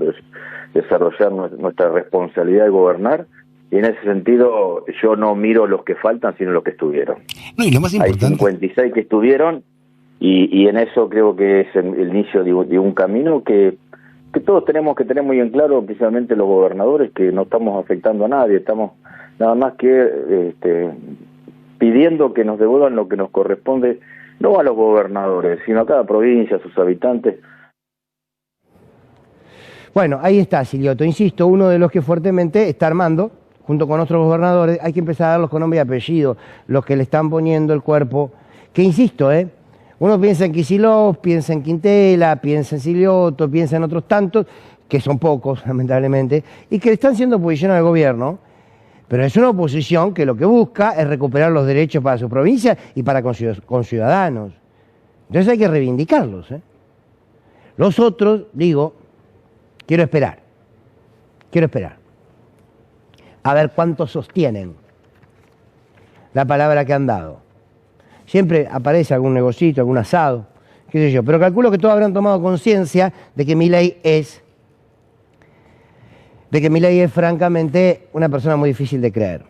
desarrollar nuestra responsabilidad de gobernar. Y en ese sentido, yo no miro los que faltan, sino los que estuvieron. No, y lo más importante... Hay 56 que estuvieron, y en eso creo que es el inicio de un camino que todos tenemos que tener muy en claro, especialmente los gobernadores, que no estamos afectando a nadie, estamos nada más que pidiendo que nos devuelvan lo que nos corresponde, no a los gobernadores, sino a cada provincia, a sus habitantes. Bueno, ahí está, Silioto. Insisto, uno de los que fuertemente está armando, junto con otros gobernadores, hay que empezar a darlos con nombre y apellido, los que le están poniendo el cuerpo, que insisto, uno piensa en Kicillof, piensa en Quintela, piensa en Silioto, piensa en otros tantos, que son pocos, lamentablemente, y que le están haciendo oposición al gobierno, pero es una oposición que lo que busca es recuperar los derechos para su provincia y para con ciudadanos. Entonces hay que reivindicarlos, Los otros, digo, quiero esperar. A ver cuánto sostienen la palabra que han dado. Siempre aparece algún negocito, algún asado, qué sé yo, pero calculo que todos habrán tomado conciencia de que Milei es francamente una persona muy difícil de creer.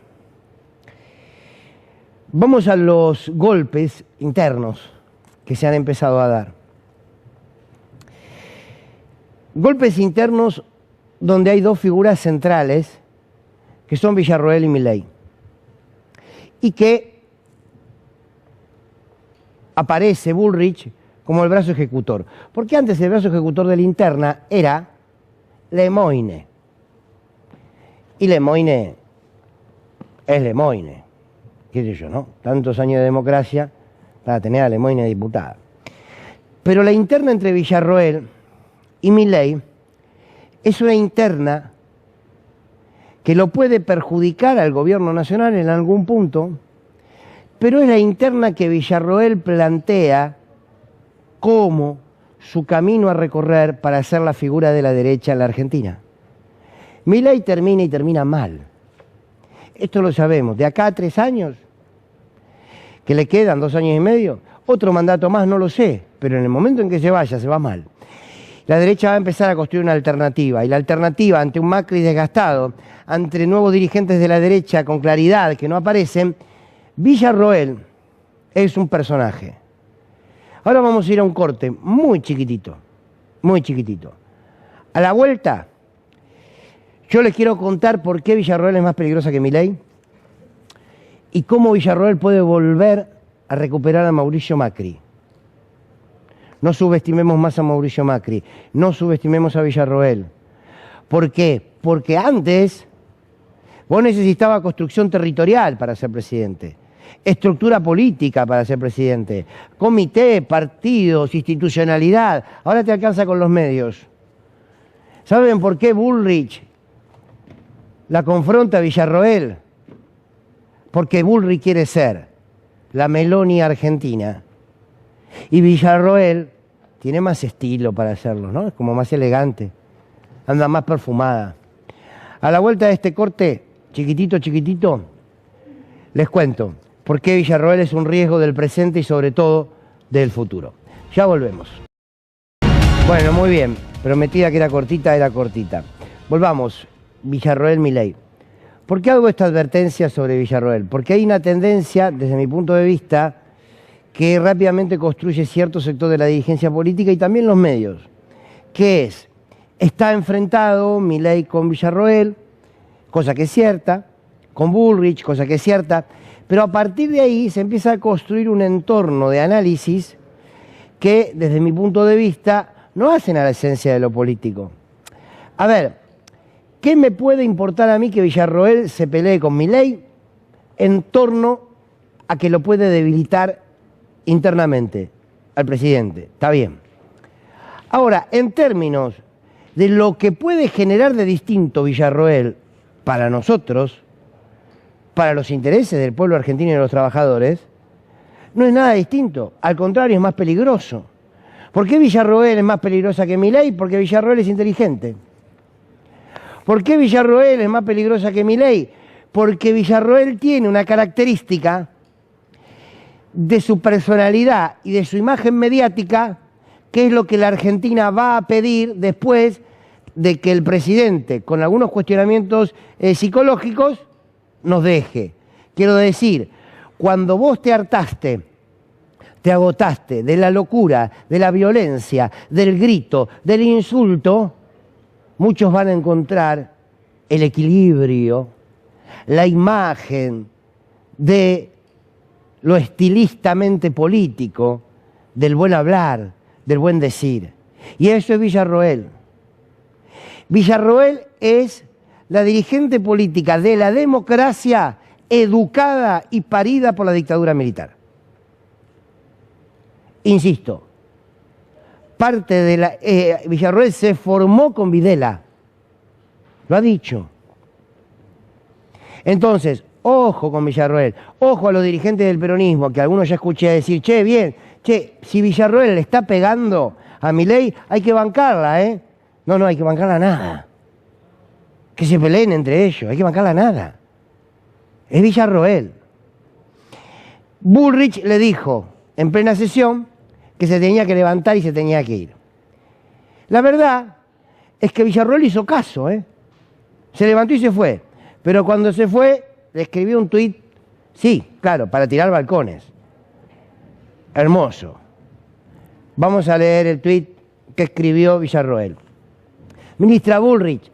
Vamos a los golpes internos que se han empezado a dar. Golpes internos donde hay dos figuras centrales, que son Villarroel y Milei, y que aparece Bullrich como el brazo ejecutor. Porque antes el brazo ejecutor de la interna era Lemoine. Y Lemoine es Lemoine. Qué sé yo, ¿no? Tantos años de democracia para tener a Lemoine diputada. Pero la interna entre Villarroel y Milei es una interna que lo puede perjudicar al gobierno nacional en algún punto, pero es la interna que Villarroel plantea como su camino a recorrer para ser la figura de la derecha en la Argentina. Milei termina y termina mal. Esto lo sabemos. De acá a 3 años, que le quedan 2 años y medio, otro mandato más no lo sé, pero en el momento en que se vaya, se va mal. La derecha va a empezar a construir una alternativa, y la alternativa ante un Macri desgastado, ante nuevos dirigentes de la derecha con claridad que no aparecen, Villarroel es un personaje. Ahora vamos a ir a un corte muy chiquitito, muy chiquitito. A la vuelta, yo les quiero contar por qué Villarroel es más peligrosa que Milei y cómo Villarroel puede volver a recuperar a Mauricio Macri. No subestimemos más a Mauricio Macri, no subestimemos a Villarroel. ¿Por qué? Porque antes vos necesitabas construcción territorial para ser presidente, estructura política para ser presidente, comité, partidos, institucionalidad. Ahora te alcanza con los medios. ¿Saben por qué Bullrich la confronta a Villarroel? Porque Bullrich quiere ser la Meloni argentina. Y Villarroel tiene más estilo para hacerlo, ¿no? Es como más elegante, anda más perfumada. A la vuelta de este corte, chiquitito, chiquitito, les cuento por qué Villarroel es un riesgo del presente y sobre todo del futuro. Ya volvemos. Bueno, muy bien, prometida que era cortita. Volvamos, Villarroel, Milei. ¿Por qué hago esta advertencia sobre Villarroel? Porque hay una tendencia, desde mi punto de vista, que rápidamente construye cierto sector de la dirigencia política y también los medios, que es, está enfrentado Milei con Villarroel, cosa que es cierta, con Bullrich, cosa que es cierta, pero a partir de ahí se empieza a construir un entorno de análisis que, desde mi punto de vista, no hacen a la esencia de lo político. A ver, ¿qué me puede importar a mí que Villarroel se pelee con Milei en torno a que lo puede debilitar internamente al presidente? Está bien. Ahora, en términos de lo que puede generar de distinto Villarroel para nosotros, para los intereses del pueblo argentino y de los trabajadores, no es nada distinto. Al contrario, es más peligroso. ¿Por qué Villarroel es más peligrosa que Milei? Porque Villarroel es inteligente. ¿Por qué Villarroel es más peligrosa que Milei? Porque Villarroel tiene una característica de su personalidad y de su imagen mediática, que es lo que la Argentina va a pedir después de que el presidente, con algunos cuestionamientos psicológicos, nos deje. Quiero decir, cuando vos te hartaste, te agotaste de la locura, de la violencia, del grito, del insulto, muchos van a encontrar el equilibrio, la imagen de lo estilistamente político, del buen hablar, del buen decir. Y eso es Villarroel. Villarroel es la dirigente política de la democracia educada y parida por la dictadura militar. Insisto, parte de la... Villarroel se formó con Videla, lo ha dicho. Entonces, ojo con Villarroel, ojo a los dirigentes del peronismo, que algunos ya escuché decir, che, bien, che, si Villarroel le está pegando a Milei, hay que bancarla, ¿eh? No, hay que bancarla nada. Que se peleen entre ellos, hay que bancarla nada. Es Villarroel. Bullrich le dijo en plena sesión que se tenía que levantar y se tenía que ir. La verdad es que Villarroel hizo caso, ¿eh? Se levantó y se fue. Pero cuando se fue, le escribió un tuit, sí, claro, para tirar balcones. Hermoso. Vamos a leer el tuit que escribió Villarroel. Ministra Bullrich,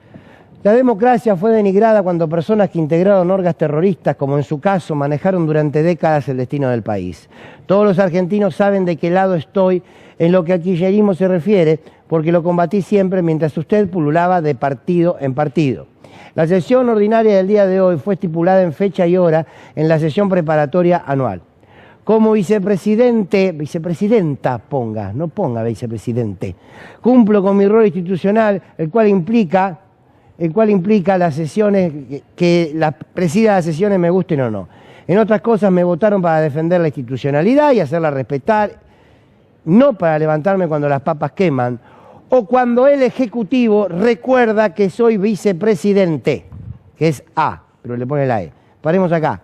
la democracia fue denigrada cuando personas que integraron orgas terroristas, como en su caso, manejaron durante décadas el destino del país. Todos los argentinos saben de qué lado estoy en lo que al kirchnerismo se refiere, porque lo combatí siempre mientras usted pululaba de partido en partido. La sesión ordinaria del día de hoy fue estipulada en fecha y hora en la sesión preparatoria anual. Como vicepresidenta ponga, no ponga vicepresidente, cumplo con mi rol institucional, el cual implica las sesiones, que la presida de las sesiones me gusten o no. En otras cosas me votaron para defender la institucionalidad y hacerla respetar, no para levantarme cuando las papas queman, o cuando el Ejecutivo recuerda que soy vicepresidente, que es A, pero le pone la E. Paremos acá.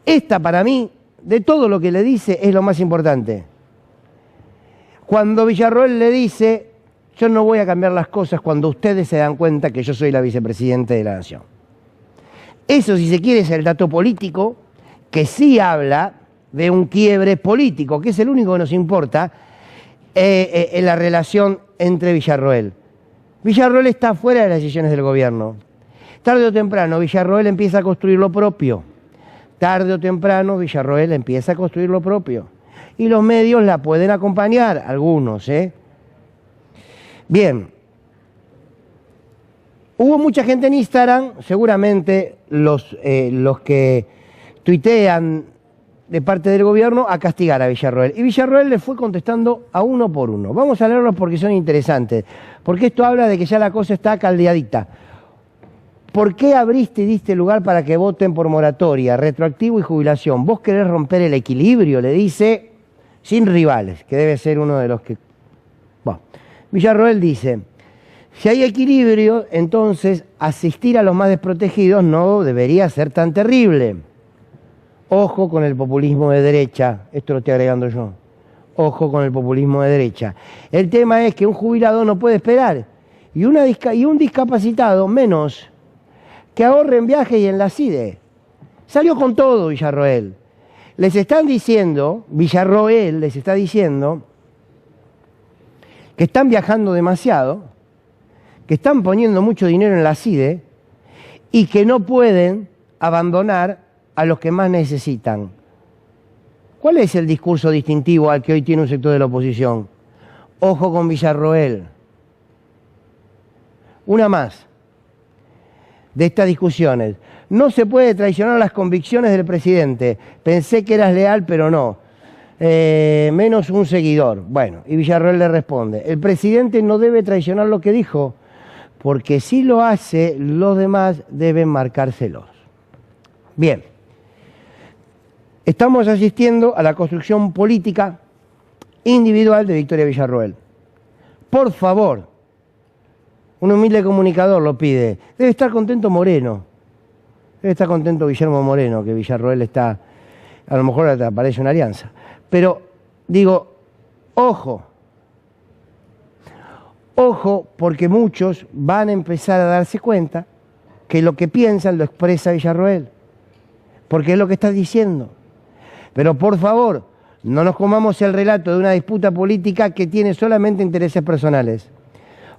Esta para mí, de todo lo que le dice, es lo más importante. Cuando Villarroel le dice, yo no voy a cambiar las cosas cuando ustedes se dan cuenta que yo soy la vicepresidenta de la Nación. Eso, si se quiere, es el dato político, que sí habla de un quiebre político, que es el único que nos importa en la relación entre Villarroel. Villarroel está fuera de las decisiones del gobierno. Tarde o temprano, Villarroel empieza a construir lo propio. Tarde o temprano, Villarroel empieza a construir lo propio. Y los medios la pueden acompañar, algunos, ¿eh? Bien. Hubo mucha gente en Instagram, seguramente los que tuitean de parte del gobierno, a castigar a Villarroel. Y Villarroel le fue contestando a uno por uno. Vamos a leerlos porque son interesantes. Porque esto habla de que ya la cosa está caldeadita. ¿Por qué abriste y diste lugar para que voten por moratoria, retroactivo y jubilación? Vos querés romper el equilibrio, le dice, sin rivales, que debe ser uno de los que... Bueno, Villarroel dice, si hay equilibrio, entonces asistir a los más desprotegidos no debería ser tan terrible. Ojo con el populismo de derecha, esto lo estoy agregando yo. Ojo con el populismo de derecha. El tema es que un jubilado no puede esperar y un discapacitado menos, que ahorre en viaje y en la CIDE. Salió con todo Villarroel. Les están diciendo, Villarroel les está diciendo que están viajando demasiado, que están poniendo mucho dinero en la CIDE y que no pueden abandonar a los que más necesitan. ¿Cuál es el discurso distintivo al que hoy tiene un sector de la oposición? Ojo con Villarroel. Una más de estas discusiones. No se puede traicionar las convicciones del presidente. Pensé que eras leal, pero no. Menos un seguidor. Bueno, y Villarroel le responde, el presidente no debe traicionar lo que dijo, porque si lo hace, los demás deben marcárselos. Bien. Estamos asistiendo a la construcción política individual de Victoria Villarroel. Por favor, un humilde comunicador lo pide. Debe estar contento Moreno. Debe estar contento Guillermo Moreno, que Villarroel está... A lo mejor hasta parece una alianza. Pero, digo, ojo. Ojo, porque muchos van a empezar a darse cuenta que lo que piensan lo expresa Villarroel. Porque es lo que está diciendo. Pero por favor, no nos comamos el relato de una disputa política que tiene solamente intereses personales.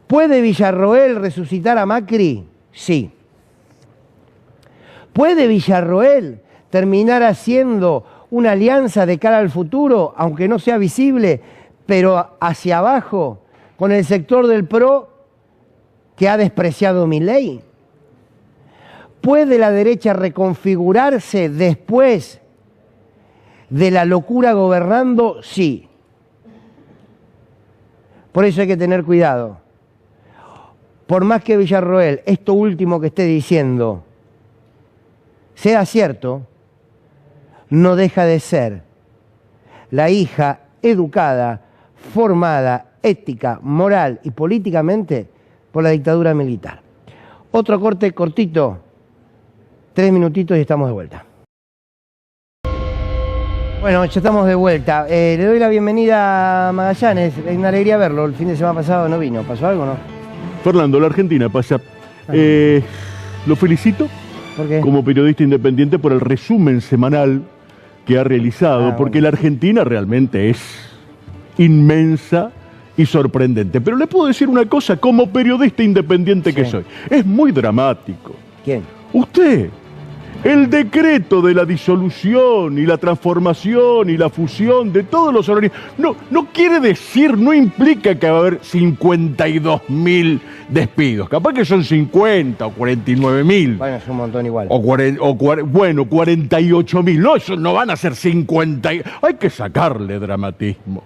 ¿Puede Villarroel resucitar a Macri? Sí. ¿Puede Villarroel terminar haciendo una alianza de cara al futuro, aunque no sea visible, pero hacia abajo, con el sector del PRO que ha despreciado Milei? ¿Puede la derecha reconfigurarse después de la locura gobernando? Sí. Por eso hay que tener cuidado. Por más que Villarroel, esto último que esté diciendo, sea cierto, no deja de ser la hija educada, formada ética, moral y políticamente por la dictadura militar. Otro corte cortito, 3 minutitos y estamos de vuelta. Bueno, ya estamos de vuelta. Le doy la bienvenida a Magallanes. Es una alegría verlo. El fin de semana pasado no vino. ¿Pasó algo, no? Fernando, la Argentina pasa. Lo felicito ¿Por qué? como periodista independiente por el resumen semanal que ha realizado, porque la Argentina realmente es inmensa y sorprendente. Pero le puedo decir una cosa, como periodista independiente que soy. Es muy dramático. ¿Quién? Usted. El decreto de la disolución y la transformación y la fusión de todos los organismos no quiere decir, no implica que va a haber 52.000 despidos. Capaz que son 50 o 49.000. Bueno, es un montón igual. Bueno, 48.000. No, eso no van a ser 50. Hay que sacarle dramatismo.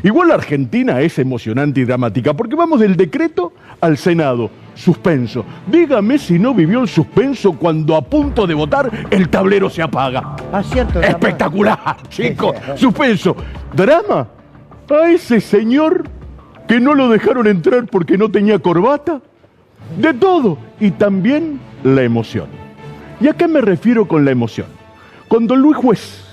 Igual la Argentina es emocionante y dramática, porque vamos del decreto al Senado, suspenso. Dígame si no vivió el suspenso cuando a punto de votar el tablero se apaga. Ah, cierto. Espectacular, chicos. Suspenso. Drama. A ese señor que no lo dejaron entrar porque no tenía corbata. De todo. Y también la emoción. ¿Y a qué me refiero con la emoción? Cuando Luis Juez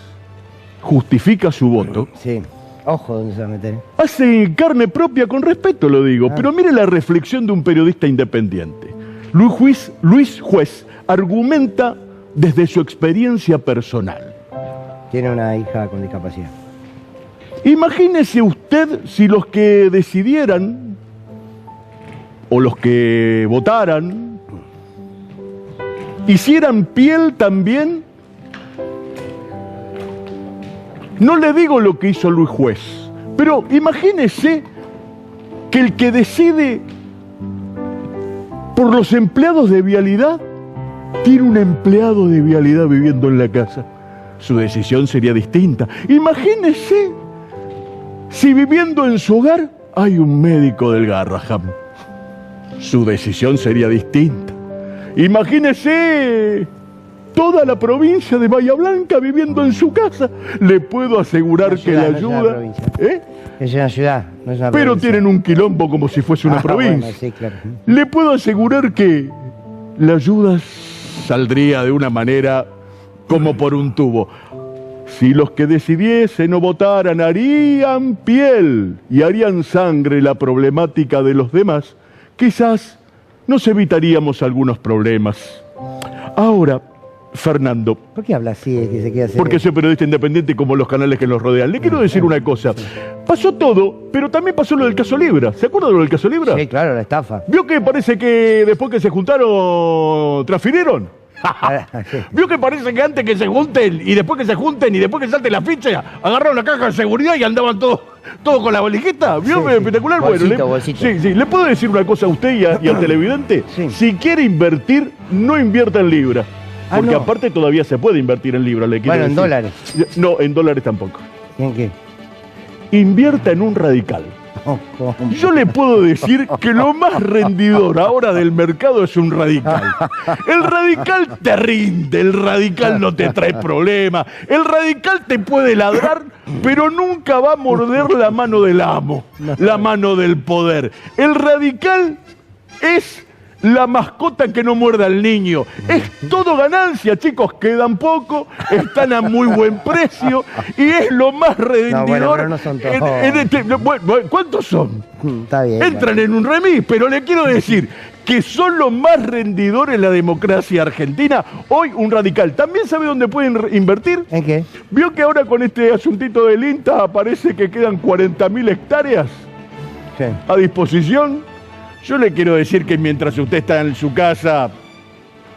justifica su voto... Sí. Ojo, ¿dónde se va a meter? Hace en carne propia, con respeto lo digo, pero mire la reflexión de un periodista independiente. Luis Juez argumenta desde su experiencia personal. Tiene una hija con discapacidad. Imagínese usted si los que decidieran, o los que votaran, hicieran piel también. No le digo lo que hizo Luis Juez, pero imagínese que el que decide por los empleados de vialidad tiene un empleado de vialidad viviendo en la casa. Su decisión sería distinta. Imagínese si viviendo en su hogar hay un médico del Garraham. Su decisión sería distinta. Imagínese toda la provincia de Bahía Blanca viviendo en su casa. Le puedo asegurar que la ayuda... Es una ciudad, no es una Pero provincia. tienen un quilombo como si fuese una provincia. Bueno, sí, claro. Le puedo asegurar que la ayuda saldría de una manera como por un tubo. Si los que decidiesen o votaran harían piel y harían sangre la problemática de los demás, quizás nos evitaríamos algunos problemas. Ahora, Fernando. ¿Por qué habla así? Que se queda Porque soy periodista independiente como los canales que los rodean. Le quiero decir una cosa. Pasó todo, pero también pasó lo del caso Libra. ¿Se acuerda de lo del caso Libra? Sí, claro, la estafa. ¿Vio que parece que después que se juntaron, transfirieron? ¿Vio que parece que antes que se junten y después que se junten y después que salte la ficha, agarraron la caja de seguridad y andaban todos con la valijita? ¿Vio? Sí, Espectacular. bolsito, Bueno, bolsito. Sí. ¿Le puedo decir una cosa a usted y al televidente? Sí. Si quiere invertir, no invierta en Libra. Porque no. aparte todavía se puede invertir en libras, le quiero Bueno, en decir. dólares. No, en dólares tampoco. ¿En qué? Invierta en un radical. Yo le puedo decir que lo más rendidor ahora del mercado es un radical. El radical te rinde, el radical no te trae problemas, el radical te puede ladrar, pero nunca va a morder la mano del amo, la mano del poder. El radical es la mascota que no muerda al niño. Es todo ganancia, chicos, quedan poco, están a muy buen precio y es lo más rendidor. No, bueno, pero no son todos. Bueno, ¿cuántos son? Está bien. Entran en un remis, pero le quiero decir que son los más rendidores en la democracia argentina. Hoy un radical. ¿También sabe dónde pueden invertir? ¿En qué? ¿Vio que ahora con este asuntito del INTA parece que quedan 40.000 hectáreas Sí. a disposición? Yo le quiero decir que mientras usted está en su casa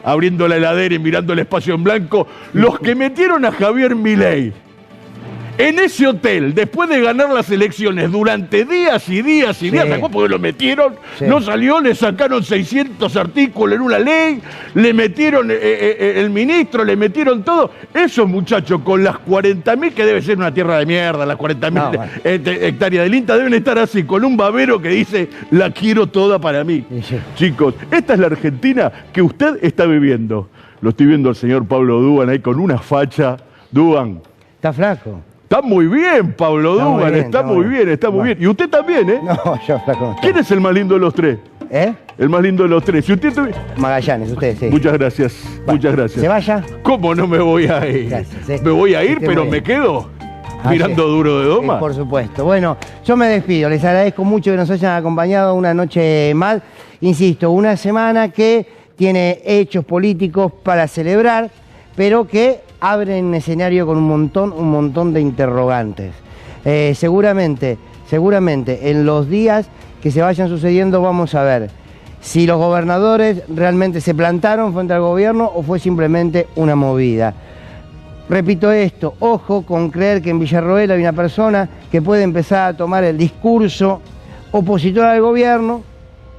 abriendo la heladera y mirando el espacio en blanco, los que metieron a Javier Milei en ese hotel, después de ganar las elecciones durante días y días y días, ¿se acuerdan? Porque lo metieron, no salió, le sacaron 600 artículos en una ley, le metieron el ministro, le metieron todo. Esos muchachos con las 40.000, que debe ser una tierra de mierda, las 40.000 hectáreas del INTA, deben estar así, con un babero que dice, la quiero toda para mí. Chicos, esta es la Argentina que usted está viviendo. Lo estoy viendo al señor Pablo Dugan ahí con una facha. Dugan. Está flaco. Está muy bien, Pablo Dugan, está muy bien, está muy bien. Y usted también, ¿eh? No, yo la conozco. ¿Quién es el más lindo de los tres? ¿Eh? El más lindo de los tres. Si usted Magallanes, ustedes, sí. Muchas gracias, muchas gracias. ¿Se vaya? ¿Cómo no me voy a ir? Gracias, Me voy a ir, Esté pero muy me bien. quedo mirando Duro de Doma. Por supuesto. Bueno, yo me despido. Les agradezco mucho que nos hayan acompañado una noche más. Insisto, una semana que tiene hechos políticos para celebrar, pero que abren un escenario con un montón de interrogantes. Seguramente en los días que se vayan sucediendo vamos a ver si los gobernadores realmente se plantaron frente al gobierno o fue simplemente una movida. Repito esto, ojo con creer que en Villarroel hay una persona que puede empezar a tomar el discurso opositor al gobierno,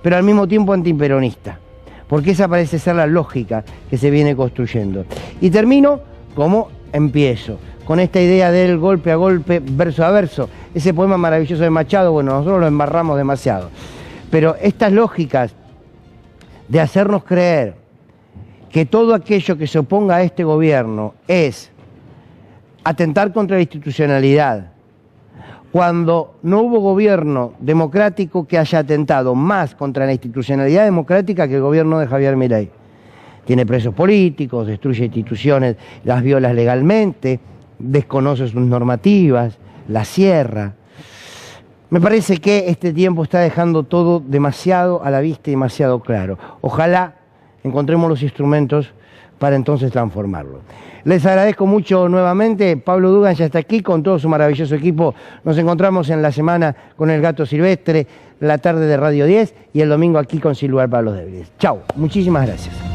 pero al mismo tiempo antiperonista, porque esa parece ser la lógica que se viene construyendo. Y termino como empiezo, con esta idea del golpe a golpe, verso a verso, ese poema maravilloso de Machado. Bueno, nosotros lo embarramos demasiado, pero estas lógicas de hacernos creer que todo aquello que se oponga a este gobierno es atentar contra la institucionalidad, cuando no hubo gobierno democrático que haya atentado más contra la institucionalidad democrática que el gobierno de Javier Milei. Tiene presos políticos, destruye instituciones, las viola legalmente, desconoce sus normativas, las cierra. Me parece que este tiempo está dejando todo demasiado a la vista y demasiado claro. Ojalá encontremos los instrumentos para entonces transformarlo. Les agradezco mucho nuevamente. Pablo Dugan ya está aquí con todo su maravilloso equipo. Nos encontramos en la semana con El Gato Silvestre, la tarde de Radio 10 y el domingo aquí con Sin Lugar para los Débiles. Chau, muchísimas gracias.